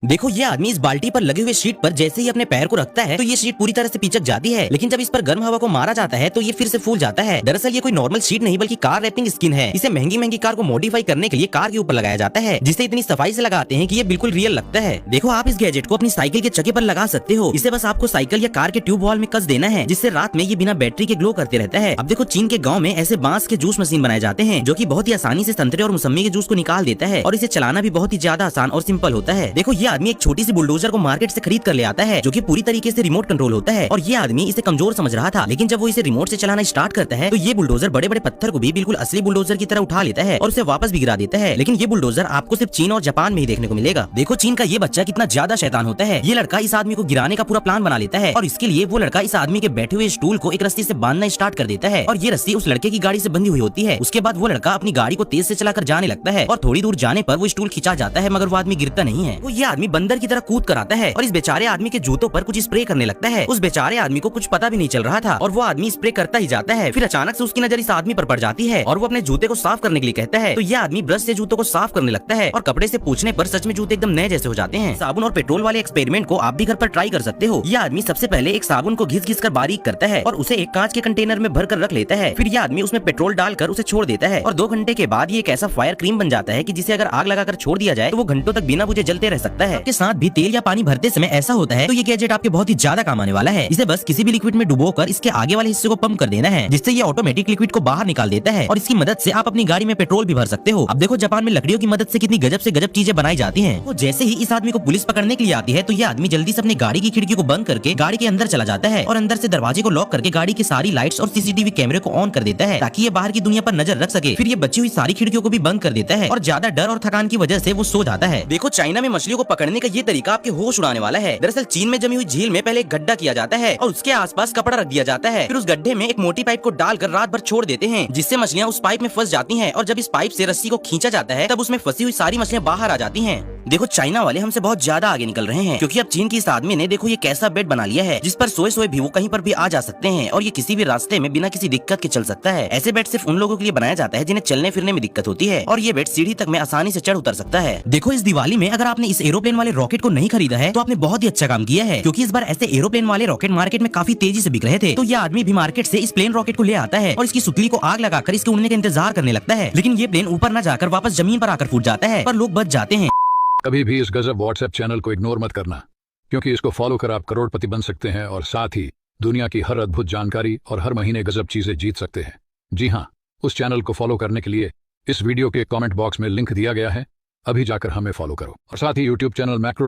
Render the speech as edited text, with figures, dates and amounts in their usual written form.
देखो ये आदमी इस बाल्टी पर लगे हुए शीट पर जैसे ही अपने पैर को रखता है तो ये शीट पूरी तरह से पिचक जाती है, लेकिन जब इस पर गर्म हवा को मारा जाता है तो ये फिर से फूल जाता है। दरअसल ये कोई नॉर्मल शीट नहीं बल्कि कार रैपिंग स्किन है। इसे महंगी महंगी कार को मॉडिफाई करने के लिए कार के ऊपर लगाया जाता है, जिसे इतनी सफाई से लगाते हैं कि ये बिल्कुल रियल लगता है। देखो आप इस गैजेट को अपनी साइकिल के चक्के पर लगा सकते हो। इसे बस आपको साइकिल या कार के ट्यूब वॉल में कस देना है, जिससे रात में ये बिना बैटरी के ग्लो करते रहता है। अब देखो चीन के गाँव में ऐसे बांस के जूस मशीन बनाए जाते हैं जो की बहुत ही आसानी से संतरे और मौसम्मी के जूस को निकाल देता है, और इसे चलाना भी बहुत ही ज्यादा आसान और सिंपल होता है। देखो ये आदमी एक छोटी सी बुलडोजर को मार्केट से खरीद कर ले आता है जो कि पूरी तरीके से रिमोट कंट्रोल होता है, और ये आदमी इसे कमजोर समझ रहा था, लेकिन जब वो इसे रिमोट से चलाना स्टार्ट करता है तो ये बुलडोजर बड़े बड़े पत्थर को भी बिल्कुल असली बुलडोजर की तरह उठा लेता है और उसे वापस भी गिरा देता है। लेकिन ये बुलडोजर आपको सिर्फ चीन और जापान में ही देखने को मिलेगा। देखो चीन का ये बच्चा कितना ज्यादा शैतान होता है। ये लड़का इस आदमी को गिराने का पूरा प्लान बना लेता है, और इसके लिए वो लड़का इस आदमी के बैठे हुए स्टूल को एक रस्सी से बांधना स्टार्ट कर देता है, और ये रस्सी उस लड़के की गाड़ी से बंधी हुई होती है। उसके बाद वो लड़का अपनी गाड़ी को तेज से चलाकर जाने लगता है, और थोड़ी दूर जाने पर वो स्टूल खिंचा जाता है, मगर वो आदमी गिरता नहीं है। वो ये आदमी बंदर की तरह कूद कर आता है और इस बेचारे आदमी के जूतों पर कुछ स्प्रे करने लगता है। उस बेचारे आदमी को कुछ पता भी नहीं चल रहा था, और वो आदमी स्प्रे करता ही जाता है। फिर अचानक से उसकी नजर इस आदमी पर पड़ जाती है और वो अपने जूते को साफ करने के लिए कहता है। तो ये आदमी ब्रश से जूतों को साफ करने लगता है, और कपड़े से पोंछने पर सच में जूते एकदम नए जैसे हो जाते हैं। साबुन और पेट्रोल वाले एक्सपेरिमेंट को आप भी घर पर ट्राई कर सकते हो। ये आदमी सबसे पहले एक साबुन को घिस घिस कर बारीक करता है और उसे एक कांच के कंटेनर में भर कर रख लेता है। फिर ये आदमी उसमें पेट्रोल डालकर उसे छोड़ देता है, और 2 घंटे के बाद ये एक ऐसा फायर क्रीम बन जाता है कि जिसे अगर आग लगाकर छोड़ दिया जाए तो वो घंटों तक बिना बुझे जलते रह सकता है। आपके साथ भी तेल या पानी भरते समय ऐसा होता है तो ये गैजेट आपके बहुत ही ज्यादा काम आने वाला है। इसे बस किसी भी लिक्विड में डुबोकर इसके आगे वाले हिस्से को पंप कर देना है, जिससे ये ऑटोमेटिक लिक्विड को बाहर निकाल देता है, और इसकी मदद से आप अपनी गाड़ी में पेट्रोल भी भर सकते हो। अब देखो जापान में लकड़ियों की मदद से कितनी गजब से गजब चीजें बनाई जाती हैं। तो जैसे ही इस आदमी को पुलिस पकड़ने के लिए आती है तो ये आदमी जल्दी से अपनी गाड़ी की खिड़की को बंद करके गाड़ी के अंदर चला जाता है, और अंदर से दरवाजे को लॉक करके गाड़ी की सारी लाइट्स और सीसीटीवी कैमरे को ऑन कर देता है ताकि ये बाहर की दुनिया पर नजर रख सके। फिर ये बची हुई सारी खिड़कियों को भी बंद कर देता है, और ज्यादा डर और थकान की वजह से वो सो जाता है। देखो चाइना में मछलियों को पकड़ने का ये तरीका आपके होश उड़ाने वाला है। दरअसल चीन में जमी हुई झील में पहले एक गड्ढा किया जाता है और उसके आसपास कपड़ा रख दिया जाता है। फिर उस गड्ढे में एक मोटी पाइप को डालकर रात भर छोड़ देते हैं, जिससे मछलियां उस पाइप में फंस जाती हैं, और जब इस पाइप से रस्सी को खींचा जाता है तब उसमें फंसी हुई सारी मछलियां बाहर आ जाती हैं। देखो चाइना वाले हमसे बहुत ज्यादा आगे निकल रहे हैं, क्योंकि अब चीन की इस आदमी ने देखो ये कैसा बेड बना लिया है जिस पर सोए सोए भी वो कहीं पर भी आ जा सकते हैं, और ये किसी भी रास्ते में बिना किसी दिक्कत के चल सकता है। ऐसे बेड सिर्फ उन लोगों के लिए बनाया जाता है जिन्हें चलने फिरने में दिक्कत होती है, और ये बेड सीढ़ी तक में आसानी से चढ़ उतर सकता है। देखो इस दिवाली में अगर आपने इस एरोप्लेन वाले रॉकेट को नहीं खरीदा है तो आपने बहुत ही अच्छा काम किया है, क्योंकि इस बार ऐसे एरोप्लेन वाले रॉकेट मार्केट में काफी तेजी से बिक रहे थे। तो ये आदमी भी मार्केट से इस प्लेन रॉकेट को ले आता है और इसकी सुतली को आग लगाकर इसके उड़ने का इंतजार करने लगता है, लेकिन ये प्लेन ऊपर न जाकर वापस जमीन पर आकर फूट जाता है, पर लोग बच जाते हैं। कभी भी इस गजब व्हाट्सएप चैनल को इग्नोर मत करना, क्योंकि इसको फॉलो कर आप करोड़पति बन सकते हैं, और साथ ही दुनिया की हर अद्भुत जानकारी और हर महीने गजब चीजें जीत सकते हैं। जी हाँ, उस चैनल को फॉलो करने के लिए इस वीडियो के कमेंट बॉक्स में लिंक दिया गया है, अभी जाकर हमें फॉलो करो, और साथ ही यूट्यूब चैनल मैक्रो